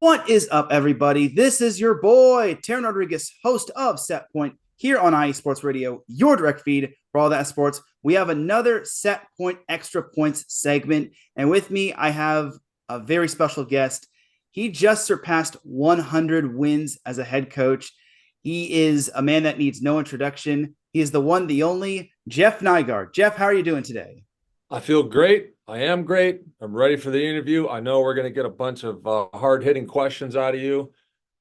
What is up, everybody? This is your boy, Teran Rodriguez, host of Set Point here on OATIIZ Sports Radio, your direct feed for all that sports. We have another Set Point Extra Points segment, and with me, I have a very special guest. He just surpassed 100 wins as a head coach. He is a man that needs no introduction. He is the one, the only, Jeff Nygaard. Jeff, how are you doing today? I feel great. I am great. I'm ready for the interview. I know we're going to get a bunch of hard-hitting questions out of you.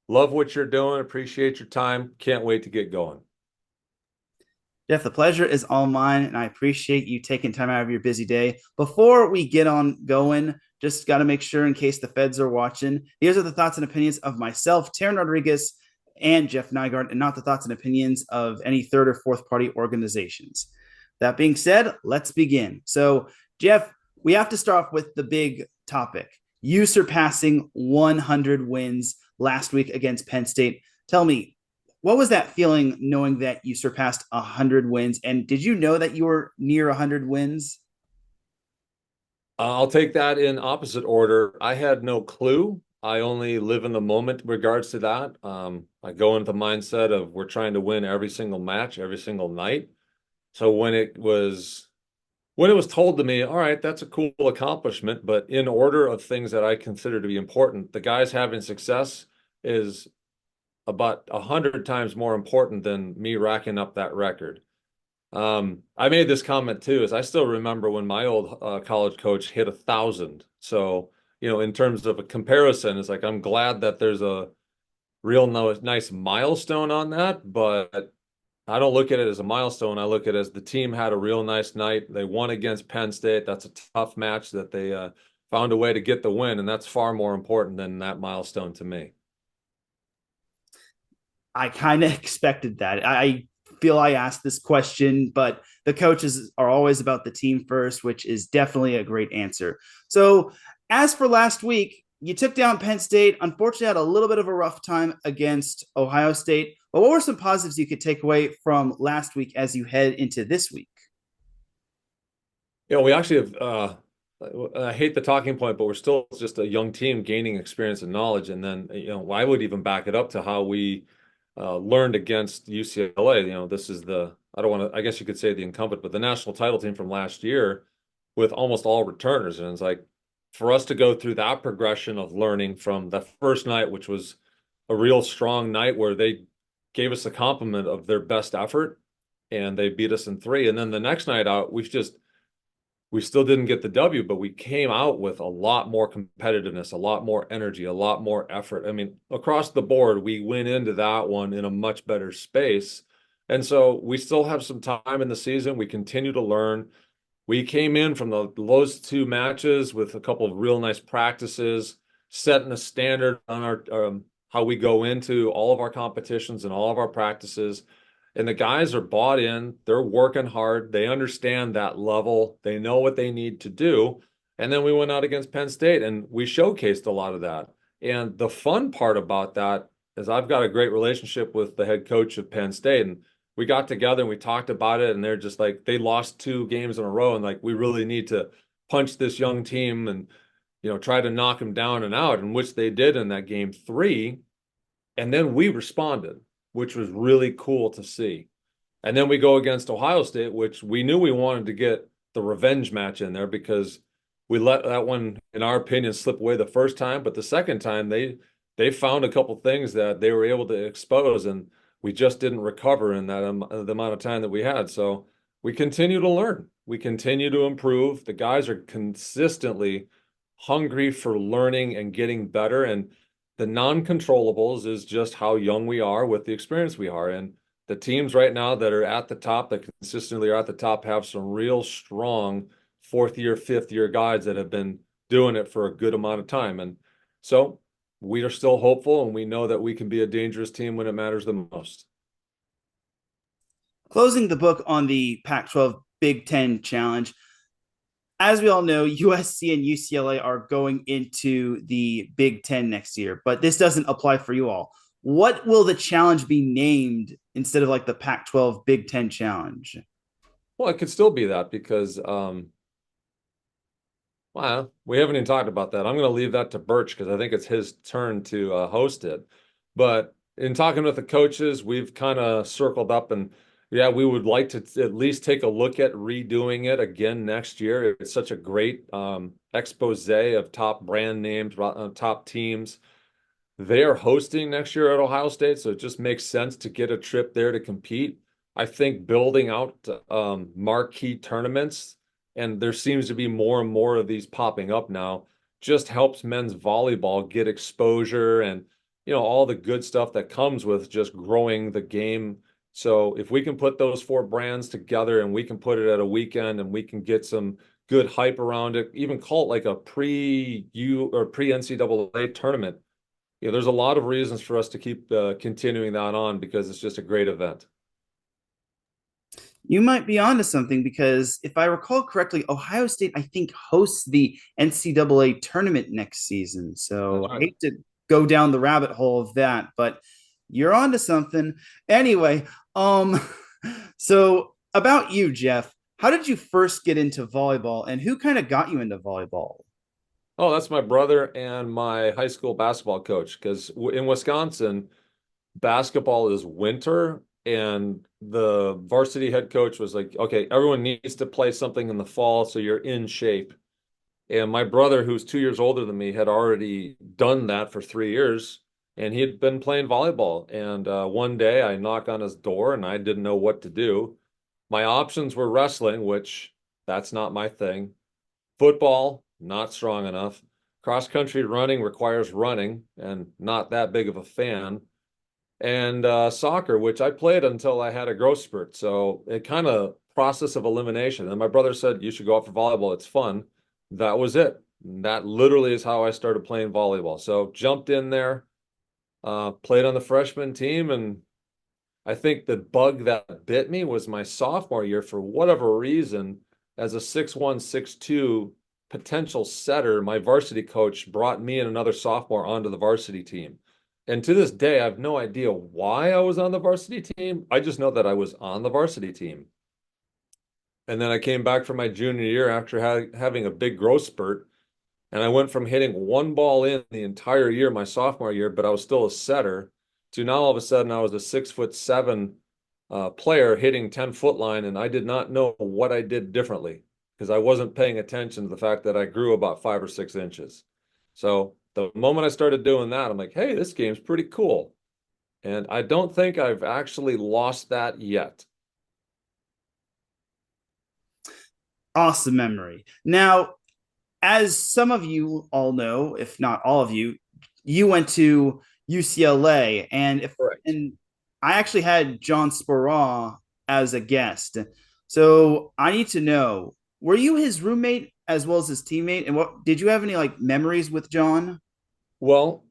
Love what you're doing. Appreciate your time. Can't wait to get going. Jeff, the pleasure is all mine, and I appreciate you taking time out of your busy day. Before we get on going, just got to make sure in case the feds are watching, these are the thoughts and opinions of myself, Teran Rodriguez, and Jeff Nygaard, and not the thoughts and opinions of any third or fourth party organizations. That being said, let's begin. So, Jeff, we have to start off with the big topic. You surpassing 100 wins last week against Penn State. Tell me, what was that feeling knowing that you surpassed 100 wins? And did you know that you were near 100 wins? I'll take that in opposite order. I had no clue. I only live in the moment in regards to that. I go into the mindset of we're trying to win every single match, every single night. So when it was told to me, all right, that's a cool accomplishment, but in order of things that I consider to be important, the guys having success is about 100 times more important than me racking up that record. I made this comment too, is I still remember when my old college coach hit 1,000. So, in terms of a comparison, it's like, I'm glad that there's a real nice milestone on that, but I don't look at it as a milestone. I look at it as the team had a real nice night. They won against Penn State. That's a tough match that they found a way to get the win, and that's far more important than that milestone to me. I kind of expected that. I feel I asked this question, but the coaches are always about the team first, which is definitely a great answer. So, as for last week, you took down Penn State. Unfortunately, had a little bit of a rough time against Ohio State. But what were some positives you could take away from last week as you head into this week? We actually have, I hate the talking point, but we're still just a young team gaining experience and knowledge. And then, I would even back it up to how we learned against UCLA. This is I don't want to, I guess you could say the incumbent, but the national title team from last year with almost all returners. And it's like, for us to go through that progression of learning from the first night, which was a real strong night where they gave us a compliment of their best effort and they beat us in 3. And then the next night out, we still didn't get the W, but we came out with a lot more competitiveness, a lot more energy, a lot more effort. I mean, across the board, we went into that one in a much better space. And so we still have some time in the season. We continue to learn. We came in from those 2 matches with a couple of real nice practices, setting a standard on our how we go into all of our competitions and all of our practices. And the guys are bought in. They're working hard. They understand that level. They know what they need to do. And then we went out against Penn State and we showcased a lot of that. And the fun part about that is I've got a great relationship with the head coach of Penn State. And we got together and we talked about it. And they're just like, they lost 2 games in a row. And like, we really need to punch this young team and, try to knock them down and out, in which they did in that game 3. And then we responded, which was really cool to see. And then we go against Ohio State, which we knew we wanted to get the revenge match in there because we let that one, in our opinion, slip away the first time. But the second time, they found a couple things that they were able to expose, and we just didn't recover in that the amount of time that we had. So we continue to learn. We continue to improve. The guys are consistently hungry for learning and getting better. And the non-controllables is just how young we are with the experience we are. And the teams right now that are at the top, that consistently are at the top, have some real strong 4th year, 5th year guys that have been doing it for a good amount of time. And so we are still hopeful, and we know that we can be a dangerous team when it matters the most. Closing the book on the Pac 12 Big Ten Challenge. As we all know, USC and UCLA are going into the Big Ten next year, but this doesn't apply for you all. What will the challenge be named instead of like the Pac 12 Big Ten Challenge? Well, it could still be that because Well, we haven't even talked about that. I'm going to leave that to Birch because I think it's his turn to host it. But in talking with the coaches, we've kind of circled up and yeah, we would like to at least take a look at redoing it again next year. It's such a great expose of top brand names, top teams. They are hosting next year at Ohio State, so it just makes sense to get a trip there to compete. I think building out marquee tournaments, and there seems to be more and more of these popping up now, just helps men's volleyball get exposure and all the good stuff that comes with just growing the game. So if we can put those four brands together and we can put it at a weekend and we can get some good hype around it, even call it like a pre-U or pre-NCAA tournament. There's a lot of reasons for us to keep continuing that on because it's just a great event. You might be onto something because if I recall correctly, Ohio State, I think, hosts the NCAA tournament next season. So That's I right. hate to go down the rabbit hole of that, but you're onto something. Anyway, um, so about you, Jeff, how did you first get into volleyball and who kind of got you into volleyball? Oh, that's my brother and my high school basketball coach. Because in Wisconsin, basketball is winter, and the varsity head coach was like, okay, everyone needs to play something in the fall so you're in shape. And my brother, who's 2 years older than me, had already done that for 3 years, and he had been playing volleyball. And one day I knock on his door and I didn't know what to do. My options were wrestling, which that's not my thing. Football, not strong enough. Cross country running requires running, and not that big of a fan. And soccer, which I played until I had a growth spurt. So it kind of process of elimination. And my brother said, you should go out for volleyball. It's fun. That was it. That literally is how I started playing volleyball. So jumped in there, played on the freshman team, and I think the bug that bit me was my sophomore year for whatever reason, as a 6'1", 6'2" potential setter, my varsity coach brought me and another sophomore onto the varsity team. And to this day, I have no idea why I was on the varsity team. I just know that I was on the varsity team. And then I came back for my junior year after having a big growth spurt. And I went from hitting one ball in the entire year, my sophomore year, but I was still a setter, to now all of a sudden I was a 6'7" player hitting 10-foot line, and I did not know what I did differently because I wasn't paying attention to the fact that I grew about 5 or 6 inches. So the moment I started doing that, I'm like, hey, this game's pretty cool. And I don't think I've actually lost that yet. Awesome memory. Now, as some of you all know, if not all of you, you went to UCLA, Correct. and I actually had John Speraw as a guest. So I need to know, were you his roommate as well as his teammate? And what did you have any like memories with John? Well,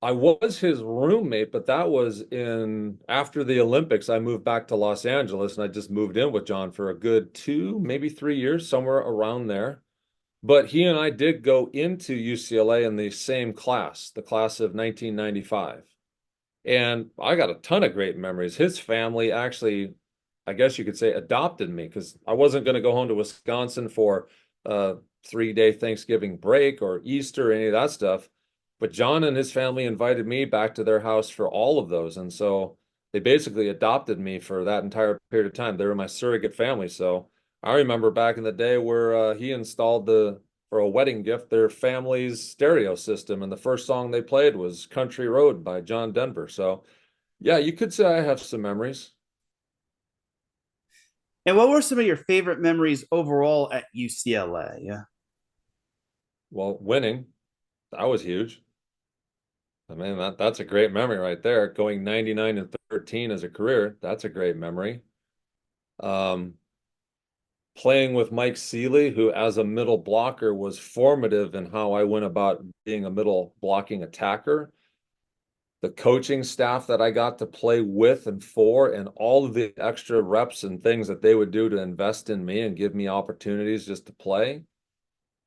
I was his roommate, but that was in after the Olympics. I moved back to Los Angeles and I just moved in with John for a good 2, maybe 3 years, somewhere around there. But he and I did go into UCLA in the same class, the class of 1995. And I got a ton of great memories. His family actually, I guess you could say, adopted me because I wasn't going to go home to Wisconsin for a 3-day Thanksgiving break or Easter or any of that stuff. But John and his family invited me back to their house for all of those. And so they basically adopted me for that entire period of time. They were my surrogate family. So I remember back in the day where he installed for a wedding gift, their family's stereo system. And the first song they played was Country Road by John Denver. So, yeah, you could say I have some memories. And what were some of your favorite memories overall at UCLA? Yeah. Well, winning, that was huge. I mean, that's a great memory right there. Going 99-13 as a career, that's a great memory. Um, Playing with Mike Seeley, who as a middle blocker was formative in how I went about being a middle blocking attacker. The coaching staff that I got to play with and for, and all of the extra reps and things that they would do to invest in me and give me opportunities just to play.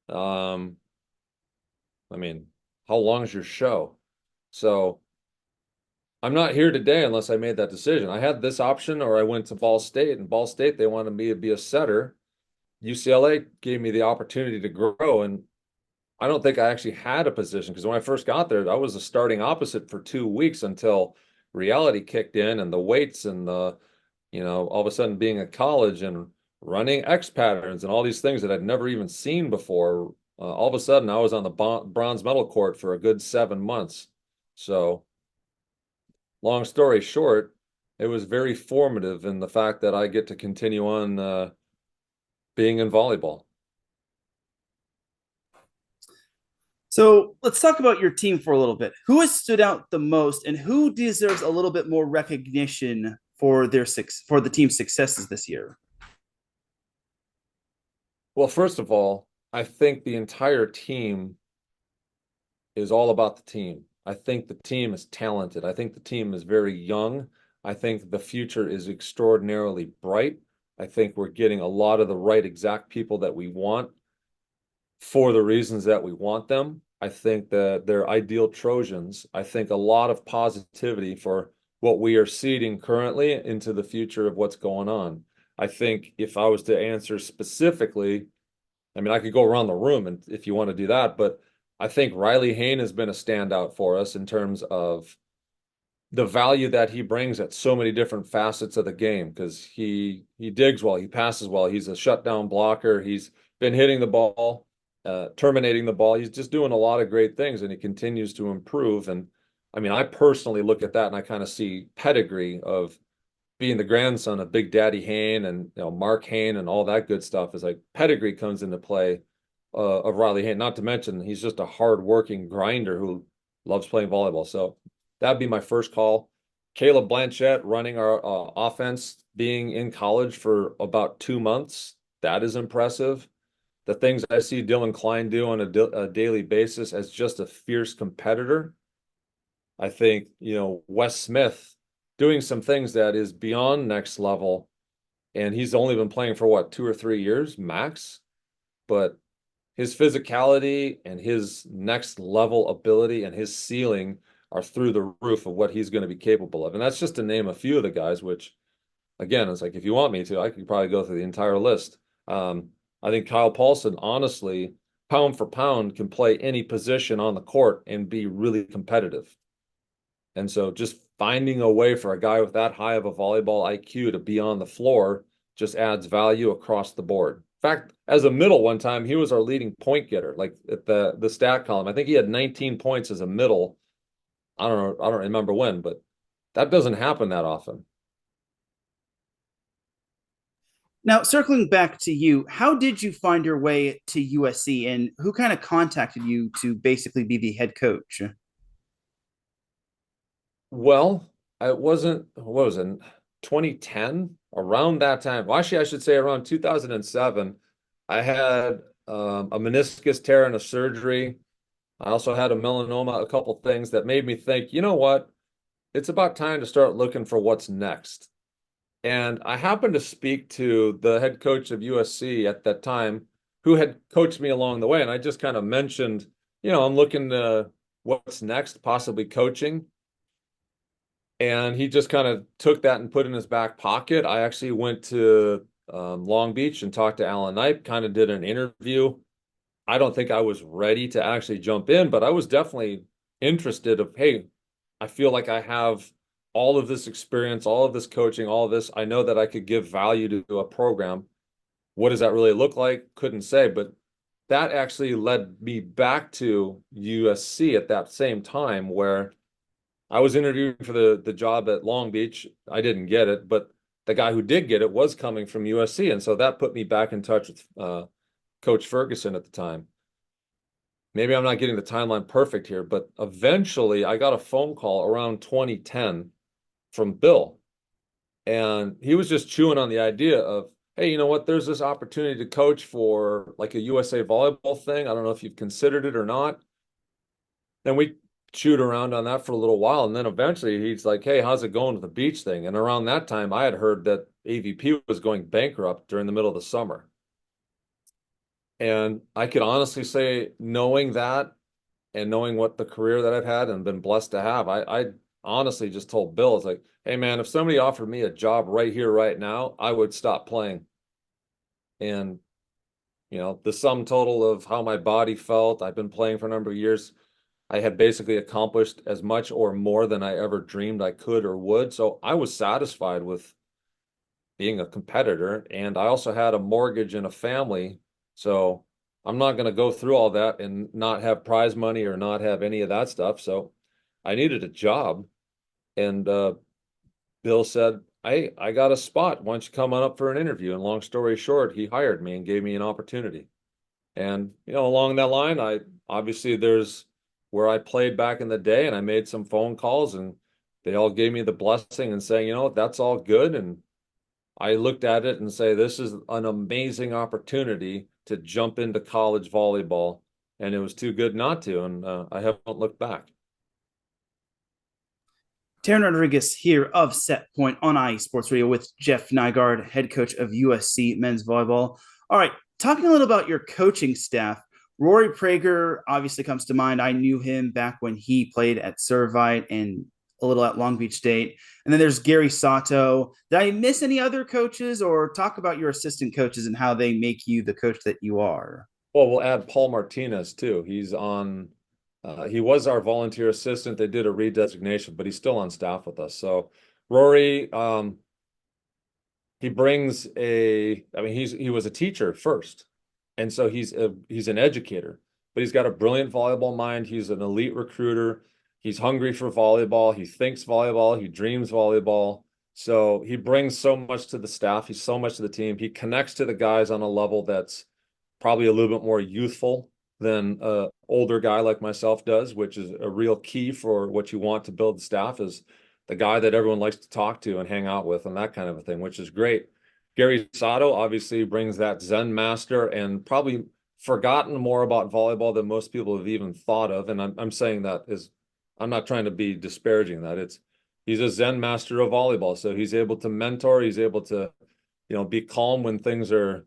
Um, I mean, how long is your show? So I'm not here today unless I made that decision. I had this option or I went to Ball State, and Ball State, they wanted me to be a setter. UCLA gave me the opportunity to grow, and I don't think I actually had a position because when I first got there, I was a starting opposite for 2 weeks until reality kicked in and the weights and all of a sudden being at college and running X patterns and all these things that I'd never even seen before. All of a sudden, I was on the bronze medal court for a good 7 months. So, long story short, it was very formative in the fact that I get to continue on being in volleyball. So let's talk about your team for a little bit. Who has stood out the most, and who deserves a little bit more recognition for for the team's successes this year? Well, first of all, I think the entire team is all about the team. I think the team is talented. I think the team is very young. I think the future is extraordinarily bright. I think we're getting a lot of the right exact people that we want for the reasons that we want them. I think that they're ideal Trojans. I think a lot of positivity for what we are seeding currently into the future of what's going on. I think if I was to answer specifically, I mean, I could go around the room and if you want to do that, but I think Riley Hayne has been a standout for us in terms of the value that he brings at so many different facets of the game because he digs well, he passes well, he's a shutdown blocker, he's been hitting the ball, terminating the ball. He's just doing a lot of great things and he continues to improve. And I mean, I personally look at that and I kind of see pedigree of being the grandson of Big Daddy Hayne and Mark Hayne and all that good stuff is like pedigree comes into play of Riley Hayne. Not to mention he's just a hard-working grinder who loves playing volleyball. So that'd be my first call. Caleb Blanchette running our offense, being in college for about 2 months. That is impressive. The things I see Dylan Klein do on a daily basis as just a fierce competitor. I think, Wes Smith doing some things that is beyond next level. And he's only been playing for what, 2 or 3 years max. But his physicality and his next level ability and his ceiling are through the roof of what he's going to be capable of. And that's just to name a few of the guys, which again, it's like if you want me to, I could probably go through the entire list. I think Kyle Paulson, honestly, pound for pound, can play any position on the court and be really competitive. And so just finding a way for a guy with that high of a volleyball IQ to be on the floor just adds value across the board. In fact, as a middle one time, he was our leading point getter, like at the stat column. I think he had 19 points as a middle. I don't know, I don't remember when, but that doesn't happen that often. Now, circling back to you, how did you find your way to USC, and who kind of contacted you to basically be the head coach? Well, it wasn't, what was it, 2010? Around that time. Well, actually, I should say around 2007, I had a meniscus tear and a surgery. I also had a melanoma, a couple things that made me think, you know what? It's about time to start looking for what's next. And I happened to speak to the head coach of USC at that time, who had coached me along the way. And I just kind of mentioned, I'm looking to what's next, possibly coaching. And he just kind of took that and put it in his back pocket. I actually went to Long Beach and talked to Alan Knipe, kind of did an interview. I don't think I was ready to actually jump in, but I was definitely interested of, hey, I feel like I have all of this experience, all of this coaching, all of this. I know that I could give value to a program. What does that really look like? Couldn't say, but that actually led me back to USC at that same time where I was interviewing for the job at Long Beach. I didn't get it, but the guy who did get it was coming from USC. And so that put me back in touch with Coach Ferguson at the time. Maybe I'm not getting the timeline perfect here, but eventually I got a phone call around 2010 from Bill. And he was just chewing on the idea of, hey, you know what? There's this opportunity to coach for like a USA volleyball thing. I don't know if you've considered it or not. Then we chewed around on that for a little while. And then eventually he's like, hey, how's it going with the beach thing? And around that time, I had heard that AVP was going bankrupt during the middle of the summer. And I could honestly say, knowing that and knowing what the career that I've had and been blessed to have, I honestly just told Bill, it's like, hey, man, if somebody offered me a job right here, right now, I would stop playing. And the sum total of how my body felt. I've been playing for a number of years. I had basically accomplished as much or more than I ever dreamed I could or would. So I was satisfied with being a competitor. And I also had a mortgage and a family. So I'm not going to go through all that and not have prize money or not have any of that stuff. So I needed a job. And Bill said, I got a spot. Why don't you come on up for an interview? And long story short, he hired me and gave me an opportunity. And, along that line, I obviously there's where I played back in the day and I made some phone calls and they all gave me the blessing and saying, that's all good. And I looked at it and say, this is an amazing opportunity to jump into college volleyball. And it was too good not to. And I haven't looked back. Teran Rodriguez here of Set Point on IE Sports Radio with Jeff Nygaard, head coach of USC men's volleyball. All right, talking a little about your coaching staff. Rory Prager obviously comes to mind. I knew him back when he played at Servite and a little at Long Beach State. And then there's Gary Sato. Did I miss any other coaches, or talk about your assistant coaches and how they make you the coach that you are? Well, we'll add Paul Martinez too. He was our volunteer assistant. They did a redesignation, but he's still on staff with us. So Rory, he brings he was a teacher first. And so he's an educator, but he's got a brilliant volleyball mind. He's an elite recruiter. He's hungry for volleyball. He thinks volleyball. He dreams volleyball. So he brings so much to the staff. He's so much to the team. He connects to the guys on a level that's probably a little bit more youthful than an older guy like myself does, which is a real key for what you want to build the staff, is the guy that everyone likes to talk to and hang out with and that kind of a thing, which is great. Gary Sato obviously brings that Zen master and probably forgotten more about volleyball than most people have even thought of. And I'm saying that is, I'm not trying to be disparaging that. He's a Zen master of volleyball. So he's able to mentor, he's able to, be calm when things are,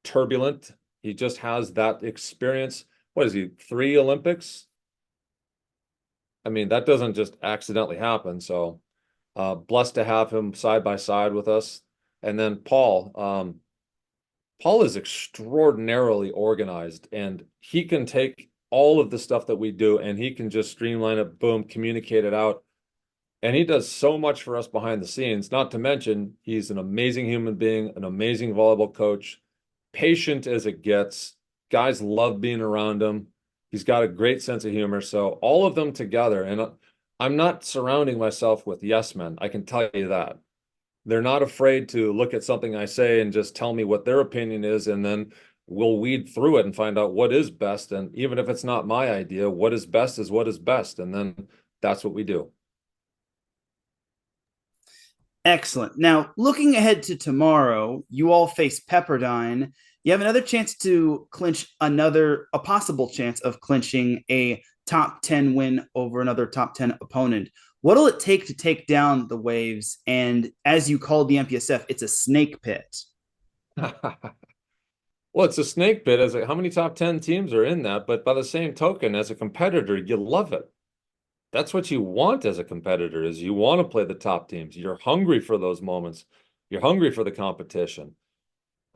turbulent. He just has that experience. What is he, 3 Olympics? I mean, that doesn't just accidentally happen. So blessed to have him side by side with us. And then Paul is extraordinarily organized, and he can take all of the stuff that we do and he can just streamline it, boom, communicate it out. And he does so much for us behind the scenes, not to mention he's an amazing human being, an amazing volleyball coach, patient as it gets. Guys love being around him. He's got a great sense of humor. So all of them together, and I'm not surrounding myself with yes men. I can tell you that. They're not afraid to look at something I say and just tell me what their opinion is, and then we'll weed through it and find out what is best. And even if it's not my idea, what is best is what is best. And then that's what we do. Excellent. Now, looking ahead to tomorrow, you all face Pepperdine. You have another chance to clinch a possible chance of clinching a top 10 win over another top 10 opponent. What'll it take to take down the Waves? And as you called the MPSF, it's a snake pit. Well, it's a snake pit. How many top 10 teams are in that? But by the same token, as a competitor, you love it. That's what you want as a competitor, is you want to play the top teams. You're hungry for those moments. You're hungry for the competition.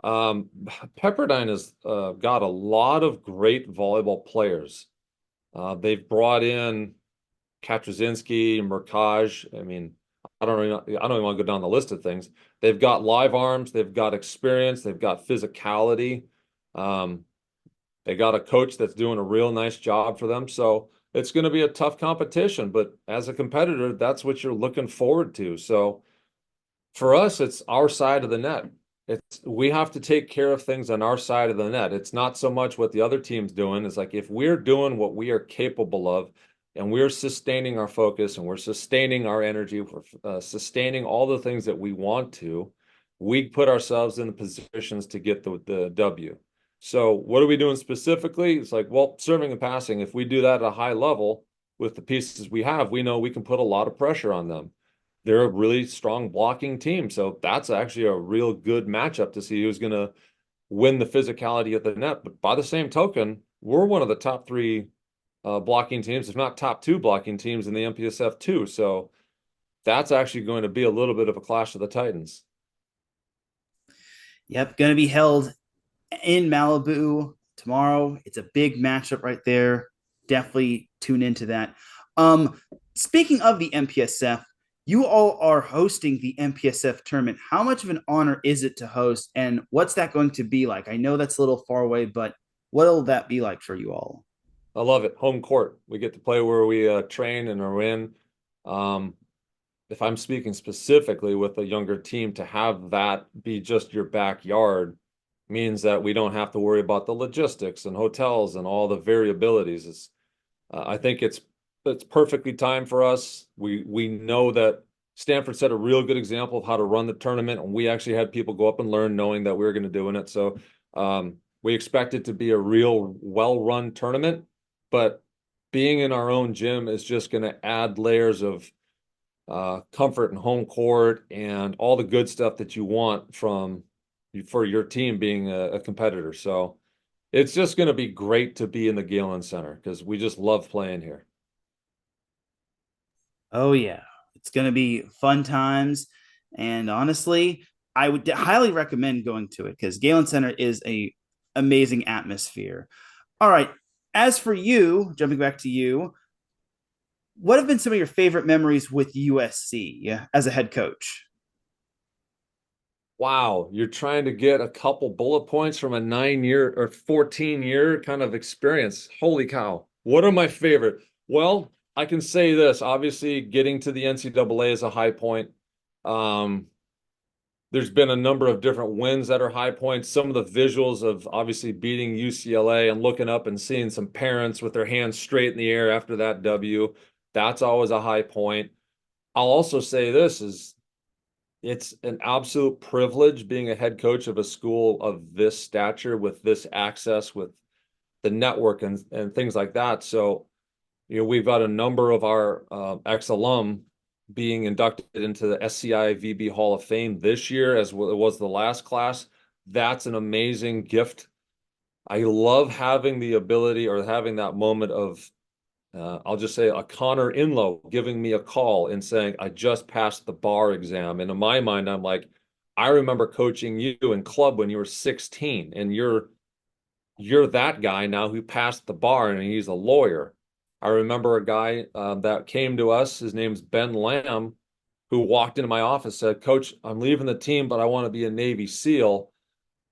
Pepperdine has got a lot of great volleyball players. They've brought in Katrazinski, Merkaj. I mean, I don't even want to go down the list of things. They've got live arms. They've got experience. They've got physicality. They got a coach that's doing a real nice job for them. So it's going to be a tough competition, but as a competitor, that's what you're looking forward to. So for us, it's our side of the net. We have to take care of things on our side of the net. It's not so much what the other team's doing. It's like, if we're doing what we are capable of, and we're sustaining our focus, and we're sustaining our energy, we're sustaining all the things that we want to, we put ourselves in the positions to get the W. So what are we doing specifically? It's like, well, serving and passing. If we do that at a high level with the pieces we have, we know we can put a lot of pressure on them. They're a really strong blocking team. So that's actually a real good matchup to see who's going to win the physicality of the net. But by the same token, we're one of the top 3 blocking teams, if not top 2 blocking teams in the MPSF too. So that's actually going to be a little bit of a clash of the Titans. Yep, going to be held in Malibu tomorrow. It's a big matchup right there. Definitely tune into that. Um, Speaking of the MPSF, you all are hosting the MPSF tournament. How much of an honor is it to host, and what's that going to be like? I know that's a little far away, but what'll that be like for you all? I love it. Home court. We get to play where we train and are in. Um, if I'm speaking specifically with a younger team, to have that be just your backyard means that we don't have to worry about the logistics and hotels and all the variabilities. I think it's perfectly timed for us. We know that Stanford set a real good example of how to run the tournament, and we actually had people go up and learn, knowing that we were going to do it. So we expect it to be a real well-run tournament, but being in our own gym is just going to add layers of comfort and home court and all the good stuff that you want from for your team being a competitor. So it's just going to be great to be in the Galen Center because we just love playing here. Oh yeah, it's going to be fun times, and honestly, I would highly recommend going to it because Galen Center is a amazing atmosphere. All right, as for you, jumping back to you, what have been some of your favorite memories with USC as a head coach? Wow, you're trying to get a couple bullet points from a 9 year or 14-year kind of experience. Holy cow. What are my favorite? Well, I can say this. Obviously, getting to the NCAA is a high point. Um, there's been a number of different wins that are high points. Some of the visuals of obviously beating UCLA and looking up and seeing some parents with their hands straight in the air after that W, that's always a high point. I'll also say this is it's an absolute privilege being a head coach of a school of this stature with this access with the network and things like that. So, we've got a number of our ex-alum being inducted into the SCI VB Hall of Fame this year, as well it was the last class. That's an amazing gift. I love having the ability or having that moment of I'll just say a Connor Inlow giving me a call and saying, I just passed the bar exam. And in my mind, I'm like, I remember coaching you in club when you were 16, and you're that guy now who passed the bar and he's a lawyer. I remember a guy that came to us, his name's Ben Lamb, who walked into my office, said, Coach, I'm leaving the team, but I want to be a Navy SEAL.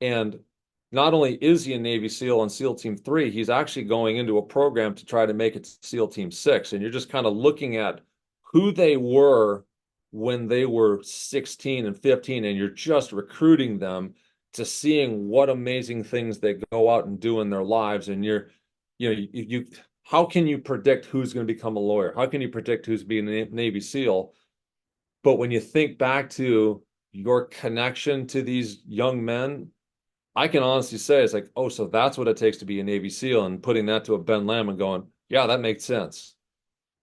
And not only is he a Navy SEAL on SEAL Team 3, he's actually going into a program to try to make it to SEAL Team 6. And you're just kind of looking at who they were when they were 16 and 15, and you're just recruiting them to seeing what amazing things they go out and do in their lives. And you how can you predict who's going to become a lawyer? How can you predict who's being a Navy SEAL? But when you think back to your connection to these young men, I can honestly say it's like, oh, so that's what it takes to be a Navy SEAL, and putting that to a Ben Lamb and going, yeah, that makes sense.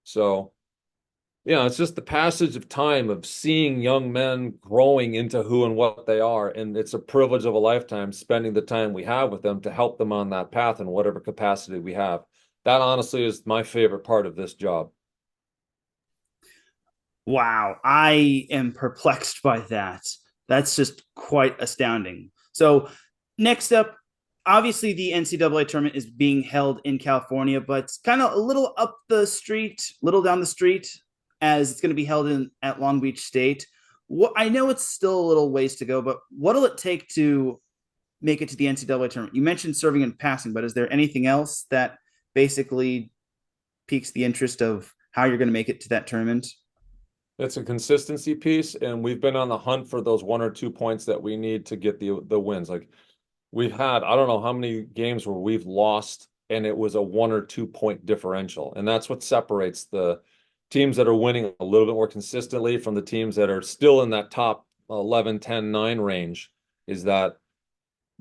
So, it's just the passage of time of seeing young men growing into who and what they are. And it's a privilege of a lifetime spending the time we have with them to help them on that path in whatever capacity we have. That honestly is my favorite part of this job. Wow, I am perplexed by that. That's just quite astounding. So, next up, obviously the NCAA tournament is being held in California, but it's kind of a little up the street, little down the street, as it's going to be held in at Long Beach State. What I know it's still a little ways to go, but what'll it take to make it to the NCAA tournament? You mentioned serving and passing, but is there anything else that basically piques the interest of how you're going to make it to that tournament? It's a consistency piece, and we've been on the hunt for those 1 or 2 points that we need to get the wins. Like we've had, I don't know how many games where we've lost and it was a 1 or 2 point differential. And that's what separates the teams that are winning a little bit more consistently from the teams that are still in that top 11, 10, 9 range, is that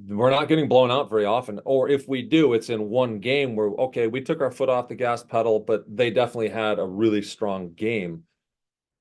we're not getting blown out very often. Or if we do, it's in one game where, okay, we took our foot off the gas pedal, but they definitely had a really strong game.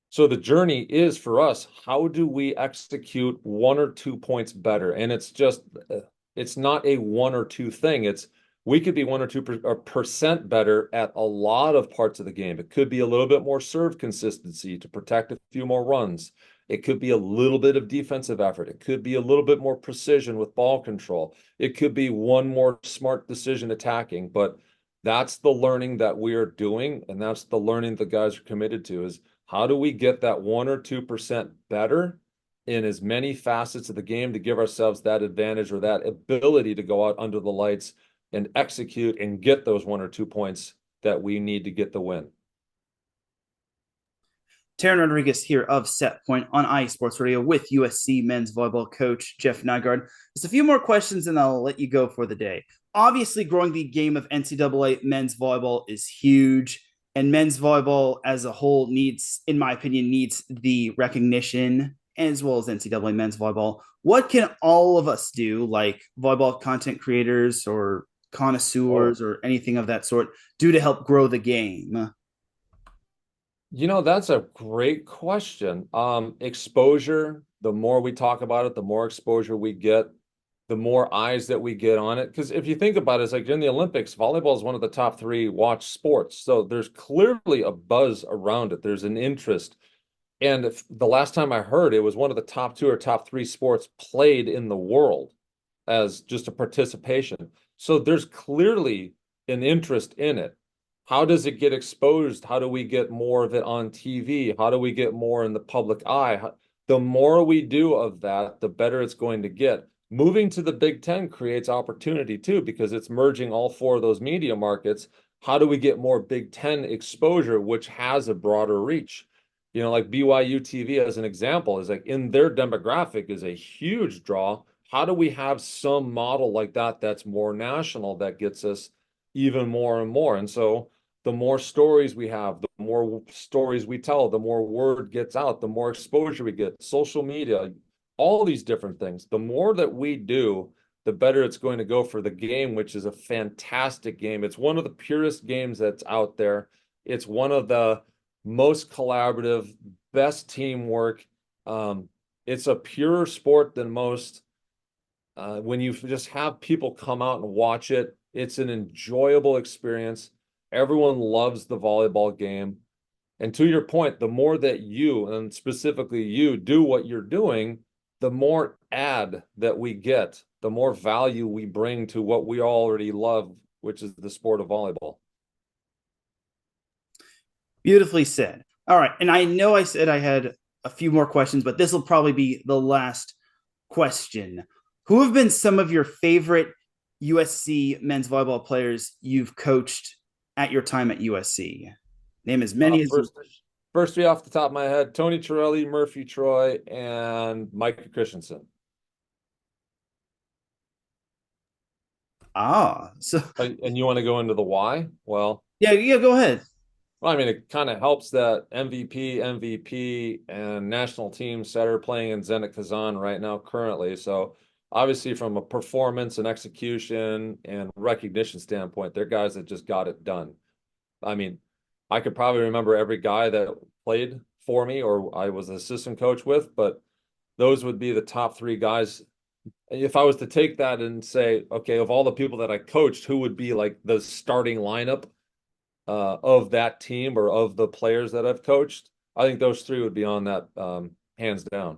So the journey is for us, how do we execute 1 or 2 points better? And it's not a 1 or 2 thing. It's we could be 1 or 2% better at a lot of parts of the game. It could be a little bit more serve consistency to protect a few more runs. It could be a little bit of defensive effort. It could be a little bit more precision with ball control. It could be one more smart decision attacking, but that's the learning that we are doing, and that's the learning the guys are committed to is how do we get that 1 or 2% better in as many facets of the game to give ourselves that advantage or that ability to go out under the lights and execute and get those 1 or 2 points that we need to get the win. Teran Rodriguez here of Set Point on OATIIZ Sports Radio with USC men's volleyball coach Jeff Nygaard. Just a few more questions and I'll let you go for the day. Obviously, growing the game of NCAA men's volleyball is huge, and men's volleyball as a whole needs, in my opinion, needs the recognition as well as NCAA men's volleyball. What can all of us do, like volleyball content creators or Oh, connoisseurs or anything of that sort, do to help grow the game? that's a great question. Exposure, the more we talk about it, the more exposure we get, the more eyes that we get on it. Because if you think about it, it's like in the Olympics, volleyball is one of the top three watch sports. So there's clearly a buzz around it. There's an interest. And if the last time I heard, it was one of the top two or top three sports played in the world as just a participation. So there's clearly an interest in it. How does it get exposed? How do we get more of it on TV? How do we get more in the public eye? The more we do of that, the better it's going to get. Moving to the Big Ten creates opportunity too, because it's merging all four of those media markets. How do we get more Big Ten exposure, which has a broader reach? Like BYU TV as an example is like in their demographic is a huge draw. How do we have some model like that that's more national that gets us even more and more? And so the more stories we have, the more stories we tell, the more word gets out, the more exposure we get, social media, all these different things. The more that we do, the better it's going to go for the game, which is a fantastic game. It's one of the purest games that's out there. It's one of the most collaborative, best teamwork. It's a purer sport than most. When you just have people come out and watch it, it's an enjoyable experience. Everyone loves the volleyball game. And to your point, the more that you, and specifically you, do what you're doing, the more ad that we get, the more value we bring to what we already love, which is the sport of volleyball. Beautifully said. All right. And I know I said I had a few more questions, but this will probably be the last question. Who have been some of your favorite USC men's volleyball players you've coached at your time at USC? Name as many as you First, first three off the top of my head: Tony Torelli, Murphy Troy, and Mike Christensen. So And you want to go into the why? yeah, go ahead. Well, I mean, it kind of helps that MVP, and national team setter playing in Zenit Kazan right now currently. So obviously, from a performance and execution and recognition standpoint, they're guys that just got it done. I mean, I could probably remember every guy that played for me or I was an assistant coach with, but those would be the top three guys. If I was to take that and say, okay, of all the people that I coached, who would be like the starting lineup of that team or of the players that I've coached, I think those three would be on that hands down.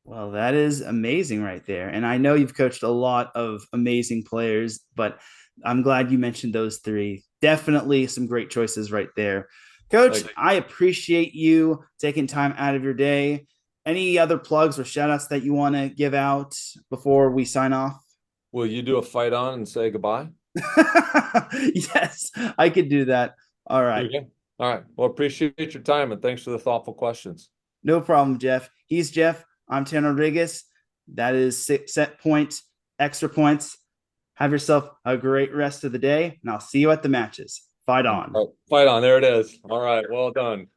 Well, that is amazing right there. And I know you've coached a lot of amazing players, but I'm glad you mentioned those three. Definitely some great choices right there. Coach, Like, I appreciate you taking time out of your day. Any other plugs or shout outs that you want to give out before we sign off? will you do a fight on and say goodbye? Yes, I could do that. All right. Okay. All right. Well, appreciate your time and thanks for the thoughtful questions. No problem, Jeff. He's Jeff. I'm Teran Rodriguez. That is Set Point, Extra Points. Have yourself a great rest of the day, and I'll see you at the matches. Fight on. All right. Fight on. There it is. All right. Well done.